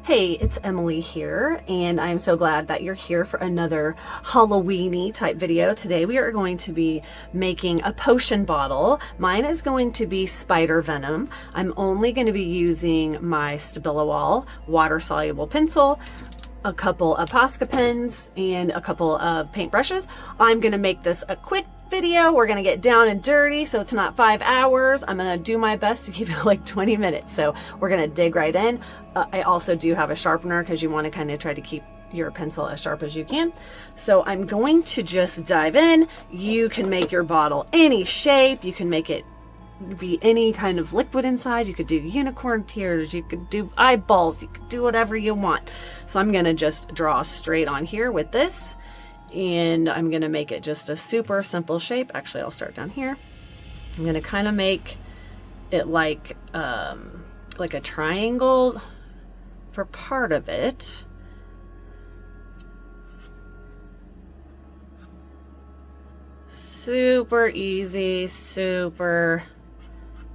Hey, it's Emily here, and I'm so glad that you're here for another Halloween-y type video. Today we are going to be making a potion bottle. Mine is going to be spider venom. I'm only going to be using my Stabilo All water-soluble pencil, a couple of Posca pens, and a couple of paint brushes. I'm going to make this a quick video. We're going to get down and dirty so it's not 5 hours. I'm going to do my best to keep it like 20 minutes. So we're going to dig right in. I also do have a sharpener because you want to kind of try to keep your pencil as sharp as you can. So I'm going to just dive in. You can make your bottle any shape. You can make it be any kind of liquid inside. You could do unicorn tears, you could do eyeballs, you could do whatever you want. So I'm gonna just draw straight on here with this, and I'm gonna make it just a super simple shape. Actually, I'll start down here. I'm gonna kind of make it like a triangle for part of it. Super easy, super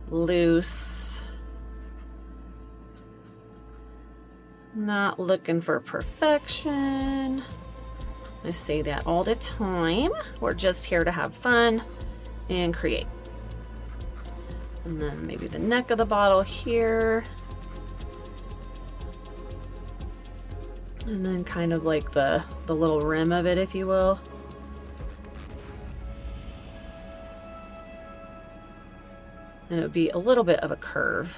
loose. Not looking for perfection. I say that all the time. We're just here to have fun and create. And then maybe the neck of the bottle here. And then kind of like the little rim of it, if you will. And it would be a little bit of a curve.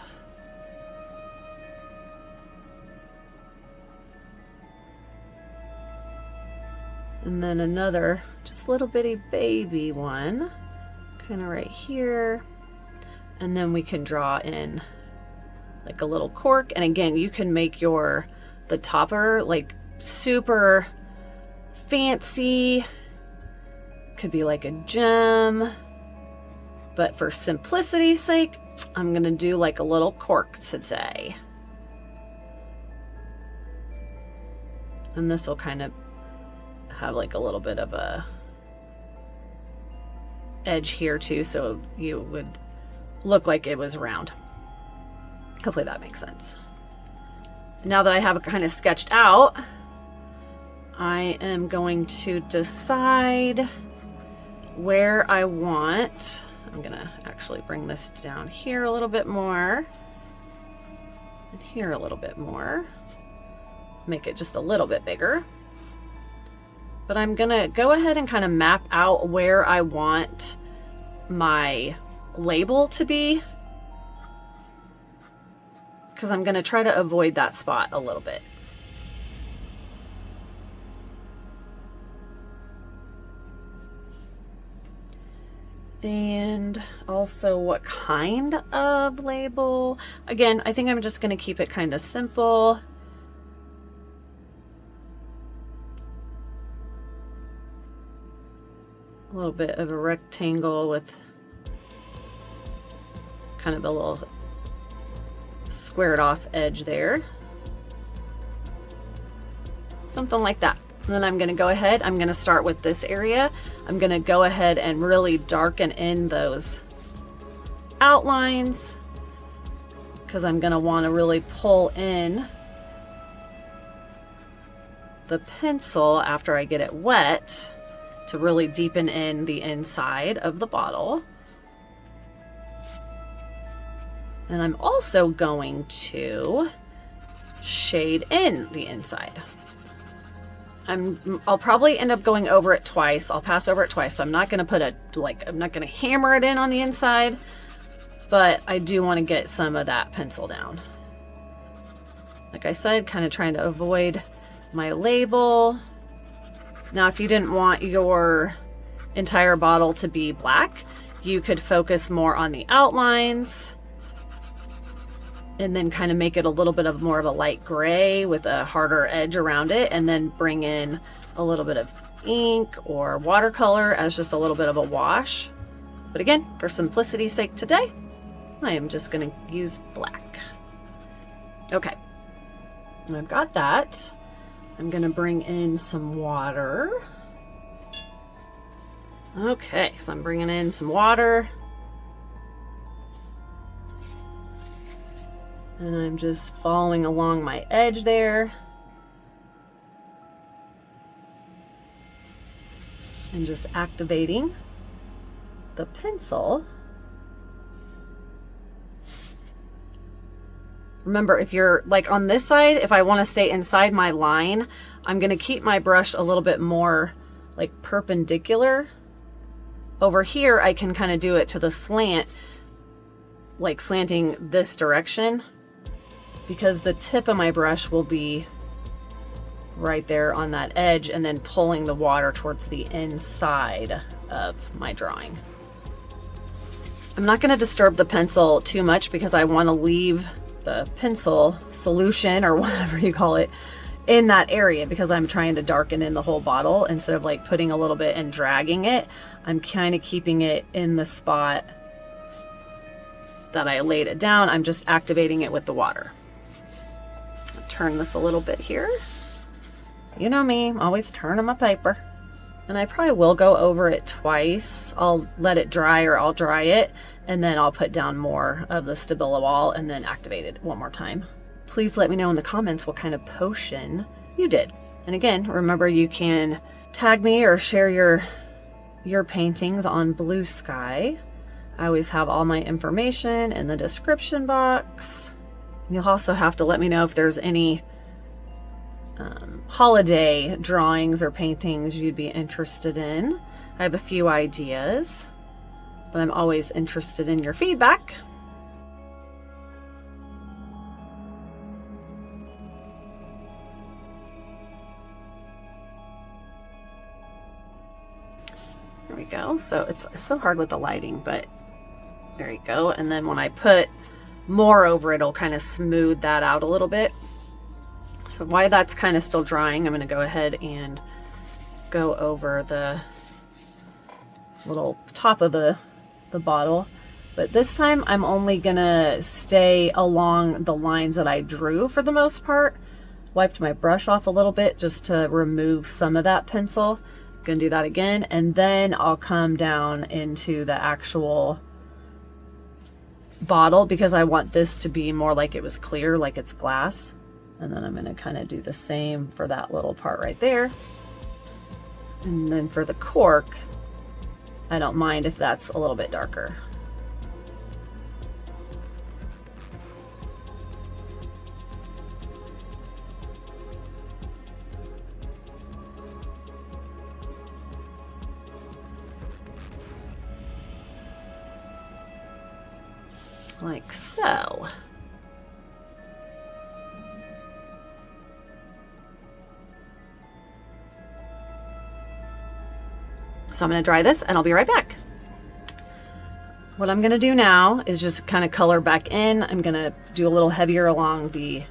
And then another just little bitty baby one, kind of right here. And then we can draw in like a little cork. And again, you can make the topper like super fancy. Could be like a gem. But for simplicity's sake, I'm gonna do like a little cork today. And this will kind of have like a little bit of a edge here too, so you would look like it was round. Hopefully that makes sense. Now that I have it kind of sketched out, I am going to decide where I want. I'm gonna actually bring this down here a little bit more, and here a little bit more. Make it just a little bit bigger. But I'm gonna go ahead and kind of map out where I want my label to be, because I'm gonna try to avoid that spot a little bit. And also what kind of label. Again, I think I'm just going to keep it kind of simple. A little bit of a rectangle with kind of a little squared off edge there. Something like that. And then I'm going to go ahead, I'm going to start with this area. I'm going to go ahead and really darken in those outlines, because I'm going to want to really pull in the pencil after I get it wet to really deepen in the inside of the bottle. And I'm also going to shade in the inside. I'll probably end up going over it twice. I'll pass over it twice. So I'm not going to I'm not going to hammer it in on the inside, but I do want to get some of that pencil down. Like I said, kind of trying to avoid my label. Now, if you didn't want your entire bottle to be black, you could focus more on the outlines and then kind of make it a little bit of more of a light gray with a harder edge around it, and then bring in a little bit of ink or watercolor as just a little bit of a wash. But again, for simplicity's sake today, I am just going to use black. Okay, I've got that. I'm going to bring in some water. Okay, so I'm bringing in some water. And I'm just following along my edge there. And just activating the pencil. Remember, if you're like on this side, if I want to stay inside my line, I'm going to keep my brush a little bit more like perpendicular. Over here, I can kind of do it to the slant, like slanting this direction, because the tip of my brush will be right there on that edge and then pulling the water towards the inside of my drawing. I'm not going to disturb the pencil too much because I want to leave the pencil solution, or whatever you call it, in that area, because I'm trying to darken in the whole bottle. Instead of like putting a little bit and dragging it, I'm kind of keeping it in the spot that I laid it down. I'm just activating it with the water. I'll turn this a little bit here. You know me, always turning my paper. And I probably will go over it twice. I'll let it dry, or I'll dry it, and then I'll put down more of the Stabilo All and then activate it one more time. Please let me know in the comments what kind of potion you did. And again, remember, you can tag me or share your paintings on Blue Sky. I always have all my information in the description box. You'll also have to let me know if there's any holiday drawings or paintings you'd be interested in. I have a few ideas, but I'm always interested in your feedback. There we go. So it's so hard with the lighting, but there you go. And then when I put more over it, it'll kind of smooth that out a little bit. So while that's kind of still drying, I'm going to go ahead and go over the little top of the bottle. But this time I'm only going to stay along the lines that I drew for the most part. Wiped my brush off a little bit just to remove some of that pencil. I'm going to do that again, and then I'll come down into the actual bottle because I want this to be more like it was clear, like it's glass. And then I'm going to kind of do the same for that little part right there. And then for the cork, I don't mind if that's a little bit darker. Like so. So I'm going to dry this and I'll be right back. What I'm going to do now is just kind of color back in. I'm going to do a little heavier along the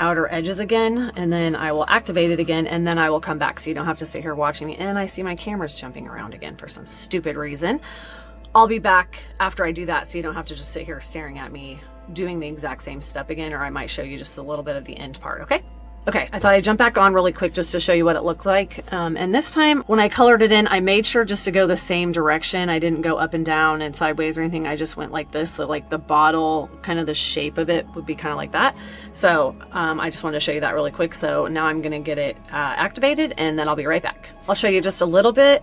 outer edges again, and then I will activate it again, and then I will come back so you don't have to sit here watching me. And I see my camera's jumping around again for some stupid reason. I'll be back after I do that so you don't have to just sit here staring at me doing the exact same step again, or I might show you just a little bit of the end part, okay? Okay, I thought I'd jump back on really quick just to show you what it looked like. And this time when I colored it in, I made sure just to go the same direction. I didn't go up and down and sideways or anything. I just went like this. So like the bottle, kind of the shape of it would be kind of like that. So I just wanted to show you that really quick. So now I'm gonna get it activated, and then I'll be right back. I'll show you just a little bit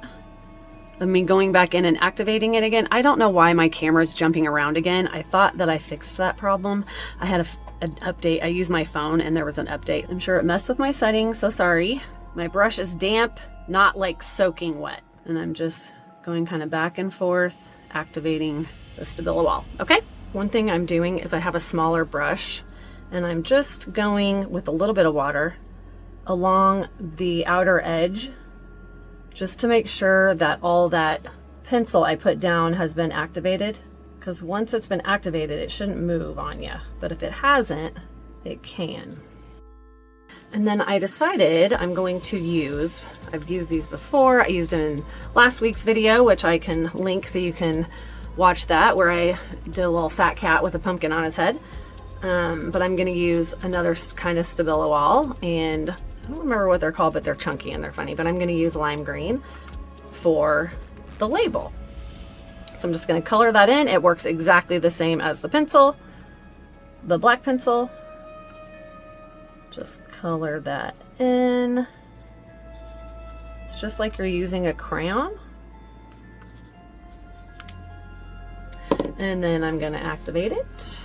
of me going back in and activating it again. I don't know why my camera's jumping around again. I thought that I fixed that problem. I had an update. I used my phone and there was an update. I'm sure it messed with my settings, so sorry. My brush is damp, not like soaking wet. And I'm just going kind of back and forth, activating the Stabilo All, okay? One thing I'm doing is I have a smaller brush, and I'm just going with a little bit of water along the outer edge, just to make sure that all that pencil I put down has been activated. Because once it's been activated, it shouldn't move on you. But if it hasn't, it can. And then I decided I'm going to use, I've used these before. I used them in last week's video, which I can link so you can watch that, where I did a little fat cat with a pumpkin on his head. But I'm going to use another kind of Stabilo All, and I don't remember what they're called, but they're chunky and they're funny. But I'm going to use lime green for the label. So I'm just going to color that in. It works exactly the same as the pencil. the black pencil, just color that in. It's just like you're using a crayon. And then I'm going to activate it.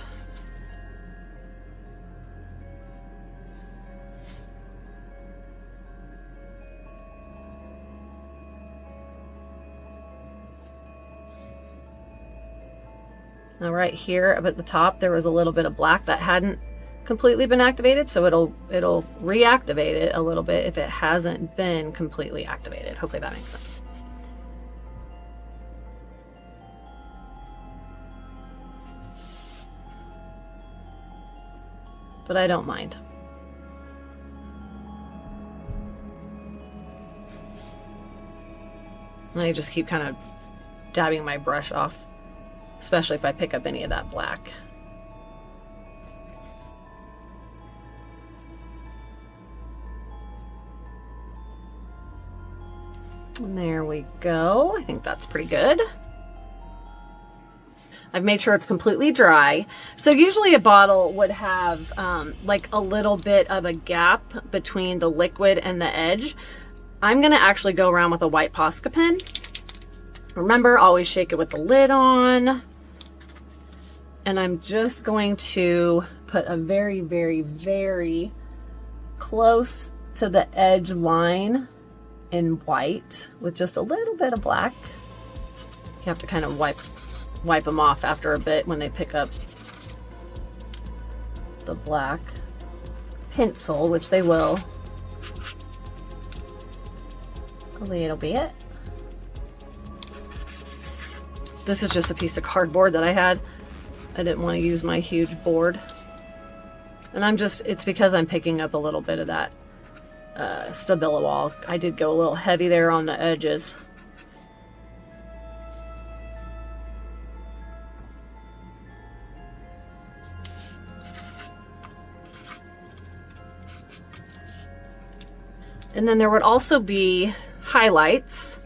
Now right here up at the top, there was a little bit of black that hadn't completely been activated, so it'll reactivate it a little bit if it hasn't been completely activated. Hopefully that makes sense. But I don't mind. I just keep kind of dabbing my brush off, especially if I pick up any of that black. And there we go. I think that's pretty good. I've made sure it's completely dry. So usually a bottle would have like a little bit of a gap between the liquid and the edge. I'm gonna actually go around with a white Posca pen. Remember, always shake it with the lid on. And I'm just going to put a very, very, very close to the edge line in white with just a little bit of black. You have to kind of wipe them off after a bit when they pick up the black pencil, which they will a little bit. This is just a piece of cardboard that I had. I didn't want to use my huge board. And it's because I'm picking up a little bit of that Stabilo All. I did go a little heavy there on the edges. And then there would also be highlights.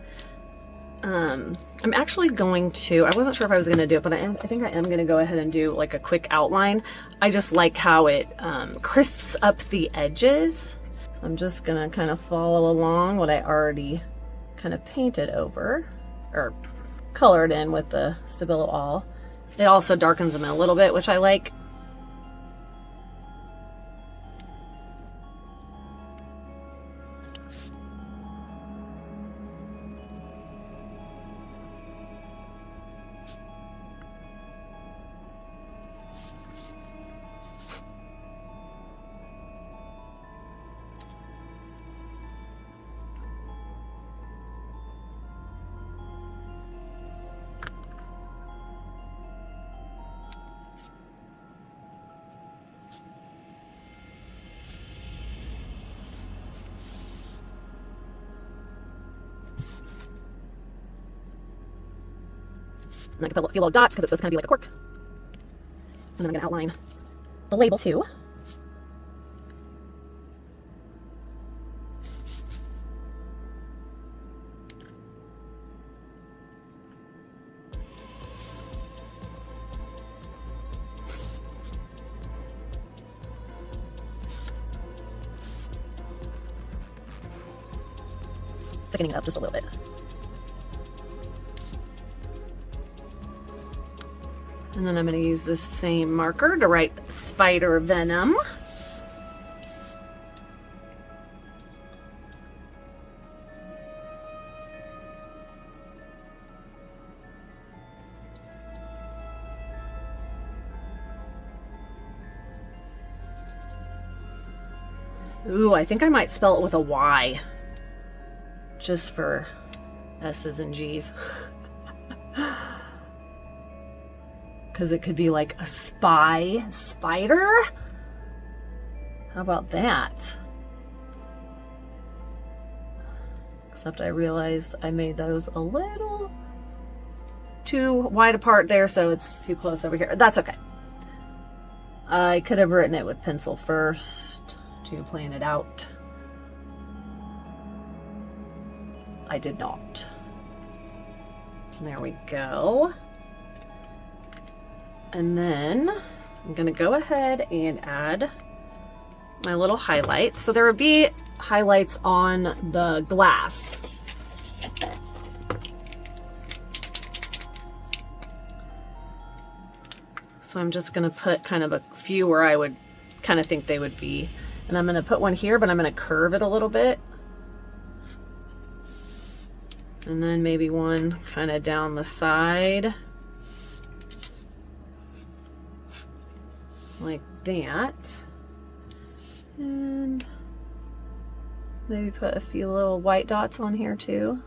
I'm actually going to, I wasn't sure if I was going to do it, but I think I am going to go ahead and do like a quick outline. I just like how it crisps up the edges. So I'm just going to kind of follow along what I already kind of painted over or colored in with the Stabilo All. It also darkens them a little bit, which I like. And I can put a few little dots because it's supposed to kind of be like a cork. And then I'm going to outline the label too. Thickening it up just a little bit. And then I'm going to use this same marker to write spider venom. Ooh, I think I might spell it with a Y. Just for S's and G's. Because it could be like a spider. How about that? Except I realized I made those a little too wide apart there, so it's too close over here. That's okay. I could have written it with pencil first to plan it out. I did not. There we go. And then I'm gonna go ahead and add my little highlights. So there would be highlights on the glass. So I'm just gonna put kind of a few where I would kind of think they would be. And I'm gonna put one here, but I'm gonna curve it a little bit. And then maybe one kind of down the side. Like that. And maybe put a few little white dots on here too.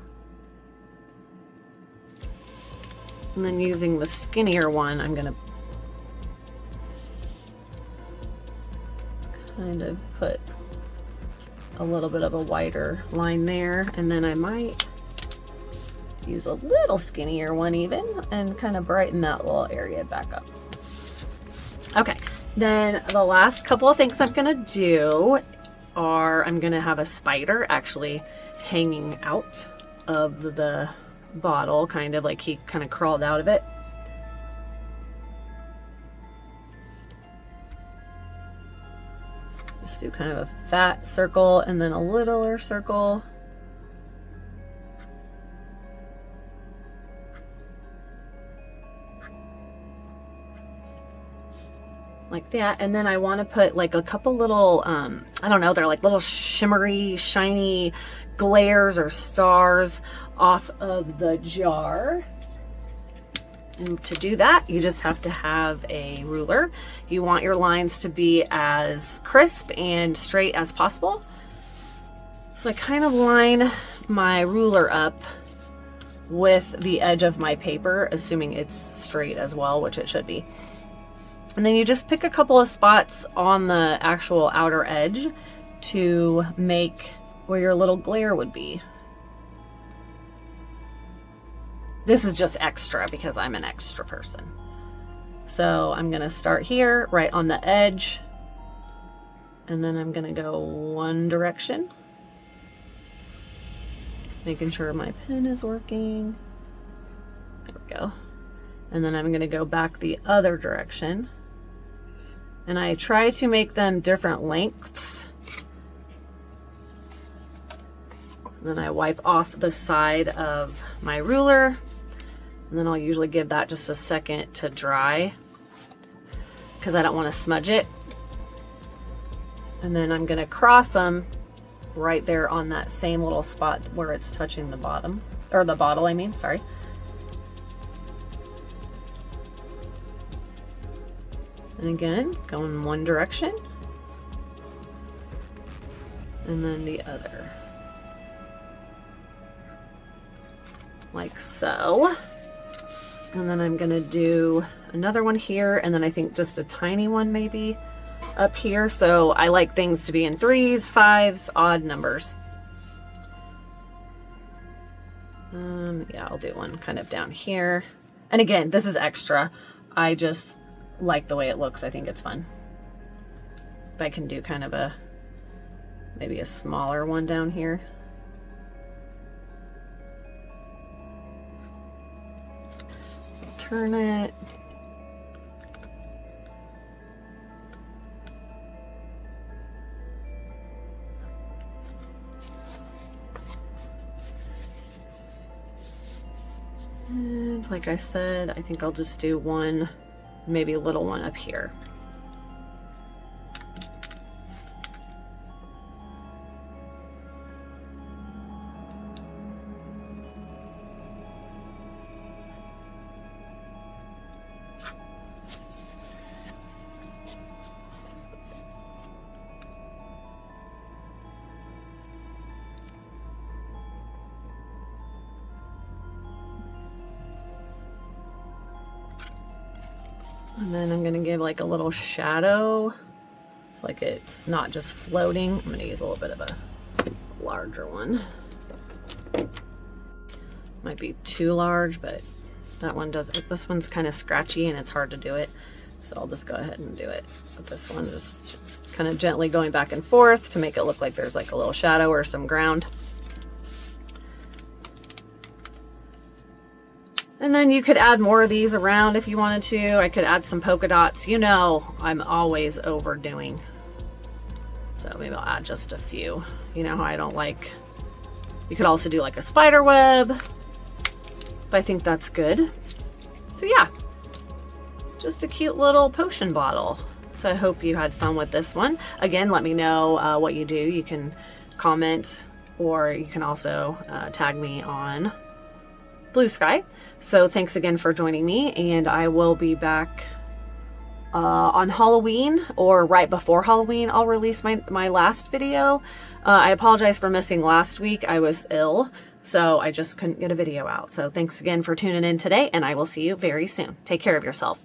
And then using the skinnier one, I'm gonna kind of put a little bit of a wider line there. And then I might use a little skinnier one even and kind of brighten that little area back up. Okay, then the last couple of things I'm gonna do are I'm gonna have a spider actually hanging out of the bottle, kind of like he kind of crawled out of it. Just do kind of a fat circle and then a littler circle. Like that. And then I want to put like a couple little, I don't know, they're like little shimmery, shiny glares or stars off of the jar. And to do that, you just have to have a ruler. You want your lines to be as crisp and straight as possible. So I kind of line my ruler up with the edge of my paper, assuming it's straight as well, which it should be. And then you just pick a couple of spots on the actual outer edge to make where your little glare would be. This is just extra because I'm an extra person. So I'm gonna start here, right on the edge, and then I'm gonna go one direction, making sure my pen is working. There we go. And then I'm gonna go back the other direction. And I try to make them different lengths. And then I wipe off the side of my ruler. And then I'll usually give that just a second to dry because I don't want to smudge it. And then I'm going to cross them right there on that same little spot where it's touching the bottom, or the bottle, I mean, sorry. And again, go in one direction and then the other. Like so. And then I'm gonna do another one here, and then I think just a tiny one maybe up here. So I like things to be in 3s, 5s, odd numbers. Yeah, I'll do one kind of down here. And again, this is extra. I just like the way it looks. I think it's fun. If I can do kind of a, maybe a smaller one down here. Turn it. And like I said, I think I'll just do one, maybe a little one up here. And then I'm gonna give like a little shadow. It's like it's not just floating. I'm gonna use a little bit of a larger one. Might be too large, but that one does, this one's kind of scratchy and it's hard to do it. So I'll just go ahead and do it. But this one, just kind of gently going back and forth to make it look like there's like a little shadow or some ground. And then you could add more of these around if you wanted to. I could add some polka dots. You know, I'm always overdoing. So maybe I'll add just a few. You know how I don't like, you could also do like a spider web, but I think that's good. So yeah, just a cute little potion bottle. So I hope you had fun with this one. Again, let me know what you do. You can comment, or you can also tag me on Blue Sky. So thanks again for joining me, and I will be back on Halloween, or right before Halloween. I'll release my last video. I apologize for missing last week. I was ill, so I just couldn't get a video out. So thanks again for tuning in today, and I will see you very soon. Take care of yourself.